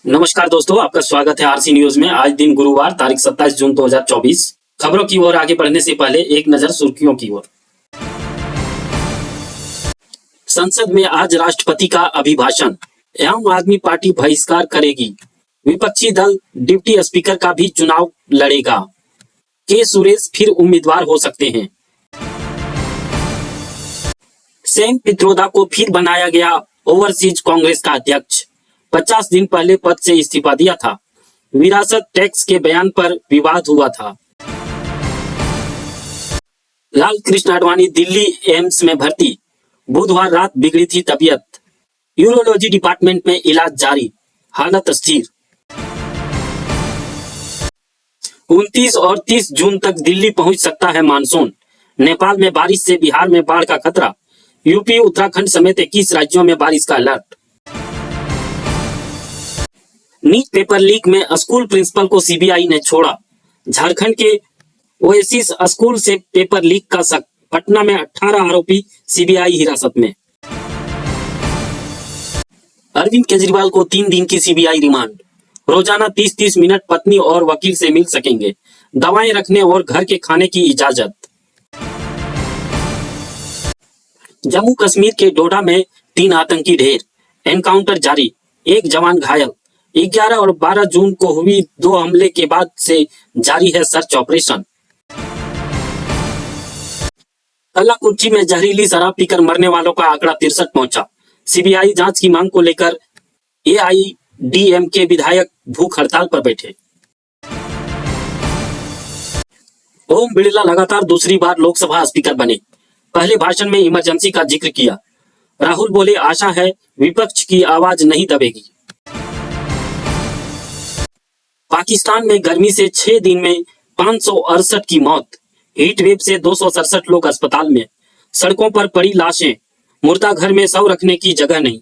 नमस्कार दोस्तों, आपका स्वागत है आरसी न्यूज में। आज दिन गुरुवार तारीख 27 जून 2024। खबरों की ओर आगे बढ़ने से पहले एक नजर सुर्खियों की ओर। संसद में आज राष्ट्रपति का अभिभाषण। आम आदमी पार्टी बहिष्कार करेगी। विपक्षी दल डिप्टी स्पीकर का भी चुनाव लड़ेगा। के सुरेश फिर उम्मीदवार हो सकते हैं। सेम पित्रोदा को फिर बनाया गया ओवरसीज कांग्रेस का अध्यक्ष। 50 दिन पहले पद से इस्तीफा दिया था। विरासत टैक्स के बयान पर विवाद हुआ था। लाल कृष्ण आडवाणी दिल्ली एम्स में भर्ती। बुधवार रात बिगड़ी थी तबीयत। यूरोलॉजी डिपार्टमेंट में इलाज जारी, हालत स्थिर। 29 और 30 जून तक दिल्ली पहुंच सकता है मानसून। नेपाल में बारिश से बिहार में बाढ़ का खतरा। यूपी उत्तराखंड समेत 21 राज्यों में बारिश का अलर्ट। नीट पेपर लीक में स्कूल प्रिंसिपल को सीबीआई ने छोड़ा। झारखंड के ओएसिस स्कूल से पेपर लीक का शक। पटना में 18 आरोपी सीबीआई हिरासत में। अरविंद केजरीवाल को 3 दिन की सीबीआई रिमांड। रोजाना 30-30 मिनट पत्नी और वकील से मिल सकेंगे। दवाएं रखने और घर के खाने की इजाजत। जम्मू कश्मीर के डोडा में 3 आतंकी ढेर। एनकाउंटर जारी, एक जवान घायल। 11 और 12 जून को हुई 2 हमले के बाद से जारी है सर्च ऑपरेशन। कल्लाकुर्ची में जहरीली शराब पीकर मरने वालों का आंकड़ा 63 पहुंचा। सीबीआई जांच की मांग को लेकर एआईडीएमके विधायक भूख हड़ताल पर बैठे। ओम बिड़ला लगातार दूसरी बार लोकसभा स्पीकर बने। पहले भाषण में इमरजेंसी का जिक्र किया। राहुल बोले, आशा है विपक्ष की आवाज नहीं दबेगी। पाकिस्तान में गर्मी से 6 दिन में 568 की मौत। हीट वेव से 267 लोग अस्पताल में। सड़कों पर पड़ी लाशें। मुर्दा घर में शव रखने की जगह नहीं।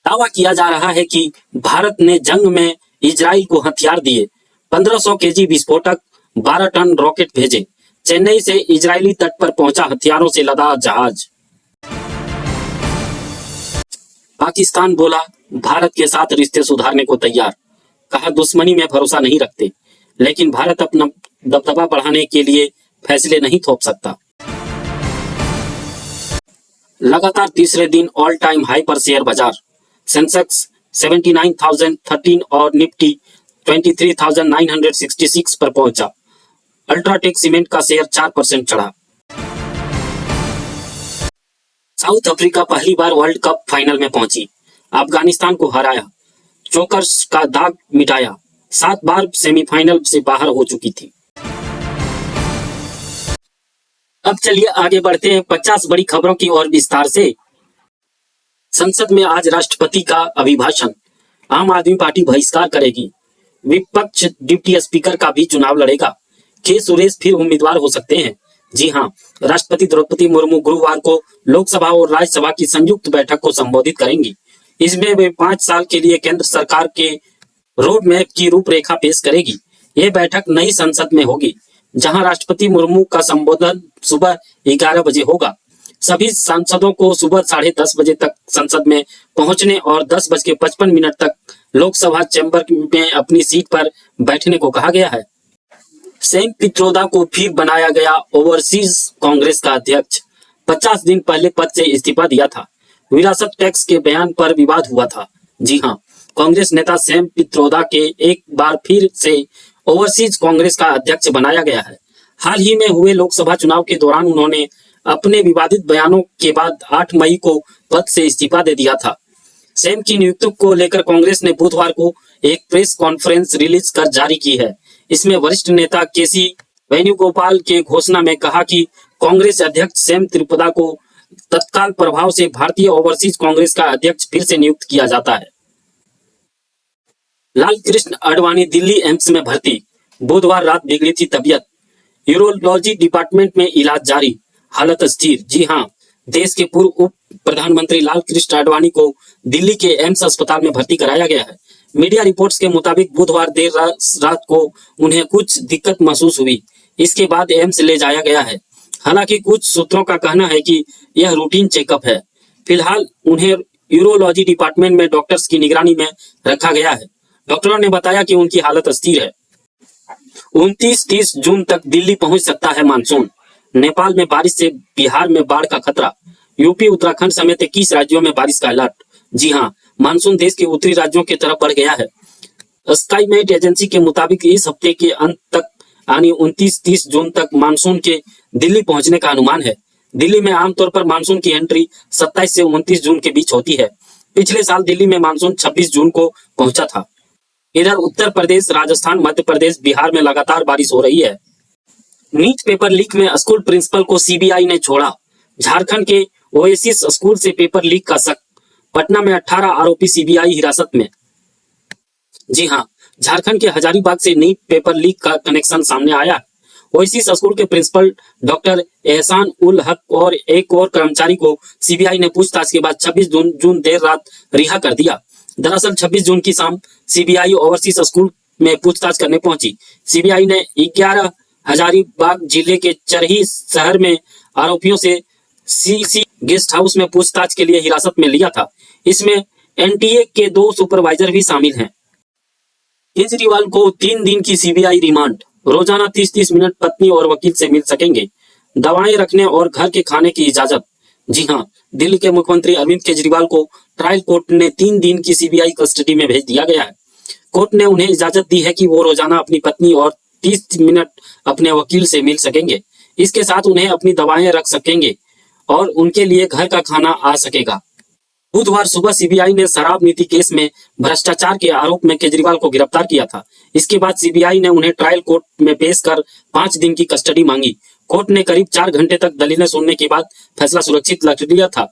दावा किया जा रहा है कि भारत ने जंग में इजराइल को हथियार दिए। 1500 केजी विस्फोटक, 12 टन रॉकेट भेजे। चेन्नई से इजरायली तट पर पहुंचा हथियारों से लदा जहाज। पाकिस्तान बोला, भारत के साथ रिश्ते सुधारने को तैयार। कहा, दुश्मनी में भरोसा नहीं रखते, लेकिन भारत अपना दबदबा बढ़ाने के लिए फैसले नहीं थोप सकता। लगातार तीसरे दिन ऑल टाइम हाई पर शेयर बाजार। सेंसेक्स 79,013 और निफ्टी 23,966 पर पहुंचा। अल्ट्राटेक सीमेंट का शेयर 4% चढ़ा। साउथ अफ्रीका पहली बार वर्ल्ड कप फाइनल में पहुंची। अफगानिस्तान को हराया। चोकर्स का दाग मिटाया। 7 बार सेमीफाइनल से बाहर हो चुकी थी। अब चलिए आगे बढ़ते हैं 50 बड़ी खबरों की ओर विस्तार से। संसद में आज राष्ट्रपति का अभिभाषण। आम आदमी पार्टी बहिष्कार करेगी। विपक्ष डिप्टी स्पीकर का भी चुनाव लड़ेगा। के सुरेश फिर उम्मीदवार हो सकते हैं। जी हां, राष्ट्रपति द्रौपदी मुर्मू गुरुवार को लोकसभा और राज्यसभा की संयुक्त बैठक को संबोधित करेंगी। इसमें वे 5 साल के लिए केंद्र सरकार के रोड मैप की रूपरेखा पेश करेगी। ये बैठक नई संसद में होगी, जहां राष्ट्रपति मुर्मू का संबोधन सुबह 11 बजे होगा। सभी सांसदों को सुबह 10:30 बजे तक संसद में पहुंचने और 10:55 तक लोकसभा चैम्बर में अपनी सीट पर बैठने को कहा गया है। सेम पित्रोदा को फिर बनाया गया ओवरसीज कांग्रेस का अध्यक्ष। 50 दिन पहले पद से इस्तीफा दिया था। विरासत टैक्स के बयान पर विवाद हुआ था। जी हां, कांग्रेस नेता सेम पित्रोदा के एक बार फिर से ओवरसीज कांग्रेस का अध्यक्ष बनाया गया है। हाल ही में हुए लोकसभा चुनाव के दौरान उन्होंने अपने विवादित बयानों के बाद 8 मई को पद से इस्तीफा दे दिया था। सेम की नियुक्ति को लेकर कांग्रेस ने बुधवार को एक प्रेस कॉन्फ्रेंस रिलीज कर जारी की है। इसमें वरिष्ठ नेता केसी वेणुगोपाल के घोषणा में कहा कि कांग्रेस अध्यक्ष सेम पित्रोदा को तत्काल प्रभाव से भारतीय ओवरसीज कांग्रेस का अध्यक्ष फिर से नियुक्त किया जाता है। लाल कृष्ण आडवाणी दिल्ली एम्स में भर्ती। बुधवार रात बिगड़ी थी तबीयत। यूरोलॉजी डिपार्टमेंट में इलाज जारी, हालत स्थिर। जी हां, देश के पूर्व उप प्रधानमंत्री लाल कृष्ण आडवाणी को दिल्ली के एम्स अस्पताल में भर्ती कराया गया है। मीडिया रिपोर्ट्स के मुताबिक बुधवार देर रात को उन्हें कुछ दिक्कत महसूस हुई। इसके बाद एम्स ले जाया गया है। हालांकि कुछ सूत्रों का कहना है कि यह रूटीन चेकअप है। फिलहाल उन्हें यूरोलॉजी डिपार्टमेंट में डॉक्टर्स की निगरानी में रखा गया है। डॉक्टरों ने बताया कि उनकी हालत स्थिर है। 29-30 जून तक दिल्ली पहुंच सकता है मानसून। नेपाल में बारिश से बिहार में बाढ़ का खतरा। यूपी उत्तराखंड समेत 21 राज्यों में बारिश का अलर्ट। जी हां, मानसून देश के उत्तरी राज्यों की तरफ बढ़ गया है। स्काईमेट एजेंसी के मुताबिक इस हफ्ते के अंत तक यानी 29-30 जून तक मानसून के दिल्ली पहुंचने का अनुमान है। दिल्ली में आमतौर पर मानसून की एंट्री 27 से 29 जून के बीच होती है। पिछले साल दिल्ली में मानसून 26 जून को पहुंचा था। इधर उत्तर प्रदेश, राजस्थान, मध्य प्रदेश, बिहार में लगातार बारिश हो रही है। नीट पेपर लीक में स्कूल प्रिंसिपल को सीबीआई ने छोड़ा। झारखंड के ओएसिस स्कूल से पेपर लीक का शक। पटना में 18 आरोपी सीबीआई हिरासत में। जी हां, झारखंड के हजारीबाग से नीट पेपर लीक का कनेक्शन सामने आया। ओएसिस स्कूल के प्रिंसिपल डॉक्टर एहसान उल हक और एक और कर्मचारी को सीबीआई ने पूछताछ के बाद 26 जून देर रात रिहा कर दिया। दरअसल 26 जून की शाम सीबीआई ओवरसीज स्कूल में पूछताछ करने पहुंची। सीबीआई ने 11 हजारीबाग जिले के चरही शहर में आरोपियों से सीसी गेस्ट हाउस में पूछताछ के लिए हिरासत में लिया था। इसमें एनटीए के 2 सुपरवाइजर भी शामिल हैं। केजरीवाल को 3 दिन की सीबीआई रिमांड। रोजाना 30-30 मिनट पत्नी और वकील से मिल सकेंगे। दवाएं रखने और घर के खाने की इजाजत। जी हां, दिल्ली के मुख्यमंत्री अरविंद केजरीवाल को ट्रायल कोर्ट ने 3 दिन की सीबीआई कस्टडी में भेज दिया गया है। कोर्ट ने उन्हें इजाजत दी है कि वो रोजाना अपनी पत्नी और 30 मिनट अपने वकील से मिल सकेंगे। इसके साथ उन्हें अपनी दवाएं रख सकेंगे और उनके लिए घर का खाना आ सकेगा। बुधवार सुबह सीबीआई ने शराब नीति केस में भ्रष्टाचार के आरोप में केजरीवाल को गिरफ्तार किया था। इसके बाद सीबीआई ने उन्हें ट्रायल कोर्ट में पेश कर 5 दिन की कस्टडी मांगी। कोर्ट ने करीब 4 घंटे तक दलीलें सुनने के बाद फैसला सुरक्षित रख लिया था।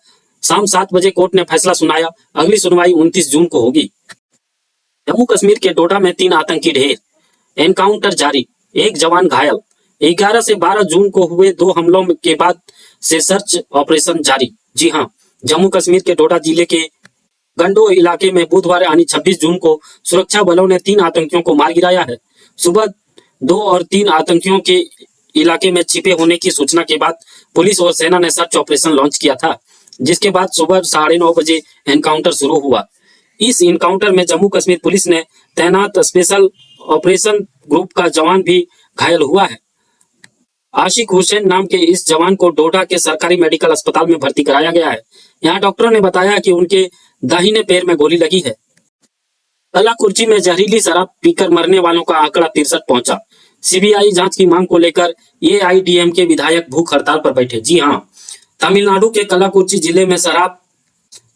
शाम 7 बजे कोर्ट ने फैसला सुनाया। अगली सुनवाई 29 जून को होगी। जम्मू कश्मीर के डोडा में 3 आतंकी ढेर। एनकाउंटर जारी, 1 जवान घायल। 11 से 12 जून को हुए 2 हमलों के बाद से सर्च ऑपरेशन जारी। जी हां, जम्मू कश्मीर के डोडा जिले के गंडो इलाके में बुधवार यानी 26 जून को सुरक्षा बलों ने 3 आतंकियों को मार गिराया है। सुबह 2 और 3 आतंकियों के इलाके में छिपे होने की सूचना के बाद पुलिस और सेना ने सर्च ऑपरेशन लॉन्च किया था, जिसके बाद सुबह 9:30 बजे एनकाउंटर शुरू हुआ। इस एनकाउंटर में जम्मू कश्मीर पुलिस ने तैनात स्पेशल ऑपरेशन ग्रुप का जवान भी घायल हुआ है। आशिक हुसैन नाम के इस जवान को डोडा के सरकारी मेडिकल अस्पताल में भर्ती कराया गया है। यहाँ डॉक्टरों ने बताया कि उनके दाहिने पैर में गोली लगी है। कलाकुर्ची में जहरीली शराब पीकर मरने वालों का आंकड़ा 63 पहुंचा। सीबीआई जांच की मांग को लेकर एआईडीएमके विधायक भूख हड़ताल पर बैठे। जी हां, तमिलनाडु के कलाकुर्ची जिले में शराब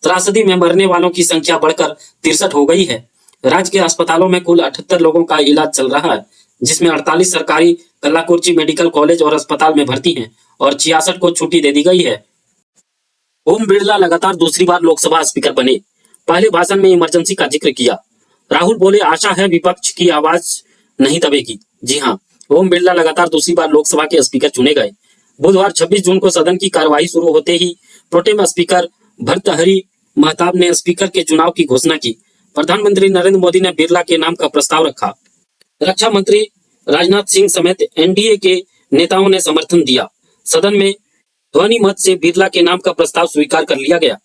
त्रासदी में मरने वालों की संख्या बढ़कर 63 हो गई है। राज्य के अस्पतालों में कुल 78 लोगों का इलाज चल रहा है, जिसमें 48 सरकारी कलाकुर्ची मेडिकल कॉलेज और अस्पताल में भर्ती हैं और 66 को छुट्टी दे दी गई है। ओम बिरला लगातार दूसरी बार लोकसभा स्पीकर बने। पहले भाषण में इमरजेंसी का जिक्र किया। राहुल बोले, आशा है विपक्ष की आवाज नहीं दबेगी। जी हां, ओम बिरला लगातार दूसरी बार लोकसभा के स्पीकर चुने गए। बुधवार 26 जून को सदन की कार्यवाही शुरू होते ही प्रोटेम स्पीकर भर्तृहरि महताब ने स्पीकर के चुनाव की घोषणा की। प्रधानमंत्री नरेंद्र मोदी ने बिरला के नाम का प्रस्ताव रखा। रक्षा मंत्री राजनाथ सिंह समेत एनडीए के नेताओं ने समर्थन दिया। सदन में ध्वनि मत से बिरला के नाम का प्रस्ताव स्वीकार कर लिया गया।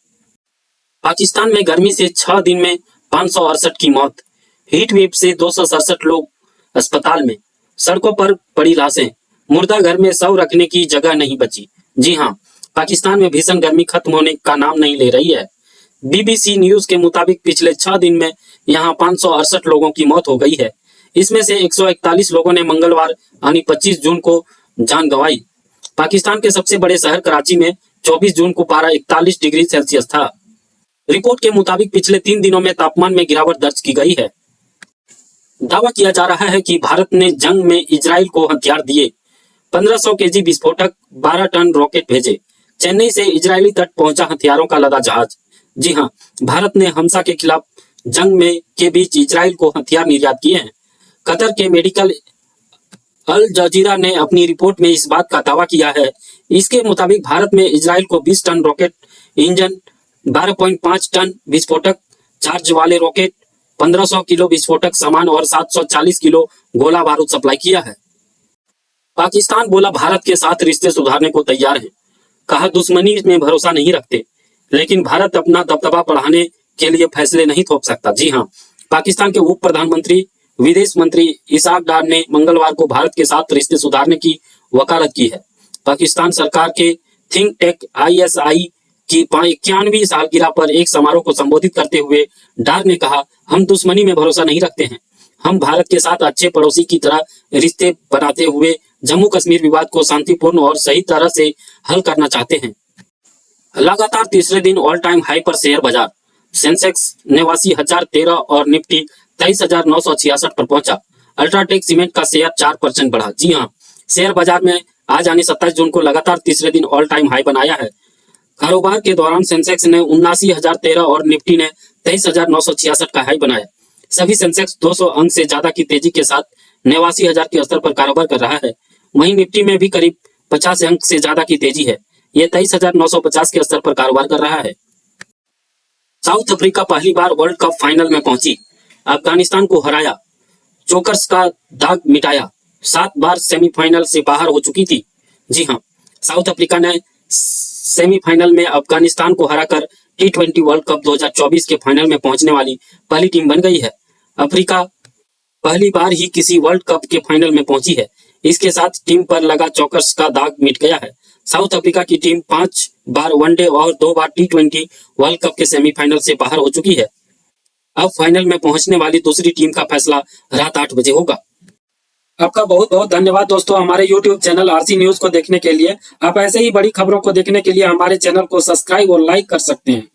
पाकिस्तान में गर्मी से 6 दिन में 568 की मौत। हीट वेव से 267 लोग अस्पताल में। सड़कों पर पड़ी लाशें। मुर्दा घर में शव रखने की जगह नहीं बची। जी हां, पाकिस्तान में भीषण गर्मी खत्म होने का नाम नहीं ले रही है। बीबीसी न्यूज के मुताबिक पिछले 6 दिन में यहां 568 लोगों की मौत हो गई है। इसमें से 141 लोगों ने मंगलवार यानी 25 जून को जान गंवाई। पाकिस्तान के सबसे बड़े शहर कराची में 24 जून को पारा 41 डिग्री सेल्सियस था। रिपोर्ट के मुताबिक पिछले 3 दिनों में तापमान में गिरावट दर्ज की गई है। दावा किया जा रहा है कि भारत ने जंग में इजराइल को हथियार दिए। 1500 केजी विस्फोटक, 12 टन रॉकेट भेजे। चेन्नई से इजरायली तट पहुंचा हथियारों का लदा जहाज। जी हां, भारत ने हमसा के खिलाफ जंग में के बीच इजराइल को हथियार निर्यात किए हैं। कतर के मेडिकल अल जजीरा ने अपनी रिपोर्ट में इस बात का दावा किया है। इसके मुताबिक भारत में इजराइल को 20 टन रॉकेट इंजन, 12.5 टन विस्फोटक चार्ज वाले रॉकेट, 1500 किलो विस्फोटक सामान और 740 किलो गोला बारूद सप्लाई किया है। पाकिस्तान बोला भारत के साथ रिश्ते सुधारने को तैयार है। कहा दुश्मनी में भरोसा नहीं रखते, लेकिन भारत अपना दबदबा बढ़ाने के लिए फैसले नहीं थोप सकता। जी हाँ, पाकिस्तान के उप प्रधानमंत्री विदेश मंत्री इसाक डार ने मंगलवार को भारत के साथ रिश्ते सुधारने की वकालत की है। पाकिस्तान सरकार के थिंक टैंक ISI की 91वीं सालगिरह पर एक समारोह को संबोधित करते हुए डार ने कहा, हम दुश्मनी में भरोसा नहीं रखते हैं। हम भारत के साथ अच्छे पड़ोसी की तरह रिश्ते बनाते हुए जम्मू कश्मीर विवाद को शांतिपूर्ण और सही तरह से हल करना चाहते हैं। लगातार तीसरे दिन ऑल टाइम हाई पर शेयर बाजार। सेंसेक्स 89,013 और निफ्टी 23,966 पर पहुंचा। अल्ट्राटेक सीमेंट का शेयर 4% बढ़ा। जी हां, शेयर बाजार में आज यानी 27 जून को लगातार तीसरे दिन ऑल टाइम हाई बनाया है। कारोबार के दौरान सेंसेक्स ने 79,013 और निफ्टी ने 23,966 का हाई बनाया। सभी सेंसेक्स 200 अंक से ज्यादा की तेजी के साथ 89,000 के स्तर पर कारोबार कर रहा है। वहीं निफ्टी में भी करीब 50 अंक से ज्यादा की तेजी है। यह 23,950 के स्तर पर कारोबार कर रहा है। साउथ अफ्रीका पहली बार वर्ल्ड कप फाइनल में पहुंची। अफगानिस्तान को हराया, चोकर्स का दाग मिटाया। 7 बार सेमीफाइनल से बाहर हो चुकी थी। जी हां, साउथ अफ्रीका ने सेमीफाइनल में अफगानिस्तान को हराकर T20 वर्ल्ड कप 2024 के फाइनल में पहुंचने वाली पहली टीम बन गई है। अफ्रीका पहली बार ही किसी वर्ल्ड कप के फाइनल में पहुंची है। इसके साथ टीम पर लगा चौकस का दाग मिट गया है। साउथ अफ्रीका की टीम 5 बार वनडे और 2 बार T20 वर्ल्ड कप के सेमीफाइनल से बाहर हो चुकी है। अब फाइनल में पहुंचने वाली दूसरी टीम का फैसला रात 8 बजे होगा। आपका बहुत बहुत धन्यवाद दोस्तों, हमारे YouTube चैनल RC न्यूज को देखने के लिए। आप ऐसे ही बड़ी खबरों को देखने के लिए हमारे चैनल को सब्सक्राइब और लाइक कर सकते हैं।